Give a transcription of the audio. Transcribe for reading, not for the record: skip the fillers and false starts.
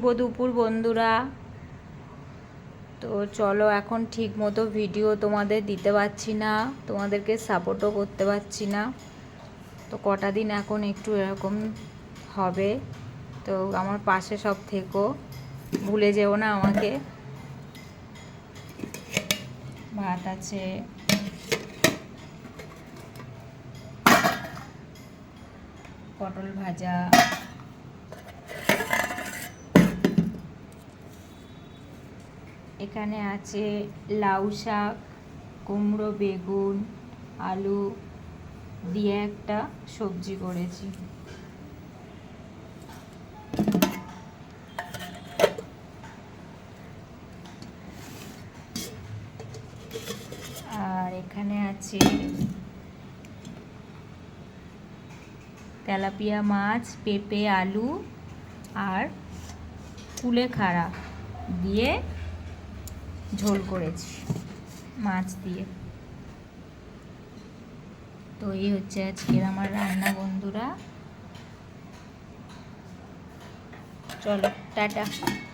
শুভ দুপুর বন্ধুরা। তো চলো, এখন ঠিক মতো ভিডিও তোমাদের দিতে পারছি না, তোমাদেরকে সাপোর্টও করতে পারছি না। তো কটা দিন এখন একটু এরকম হবে, তো আমার পাশে সব থেকো, ভুলে যেও না আমাকে। ভাত আছে, পটল ভাজা, এখানে আছে লাউ শাক, কুমড়ো, বেগুন, আলু দিয়ে একটা সবজি করেছি। আর এখানে আছে তেলাপিয়া মাছ, পেঁপে, আলু আর কুলেখাড়া দিয়ে ঝোল করেছি মাছ দিয়ে। তো এই হচ্ছে আজকের আমার রান্না বন্ধুরা। চলো, টাটা।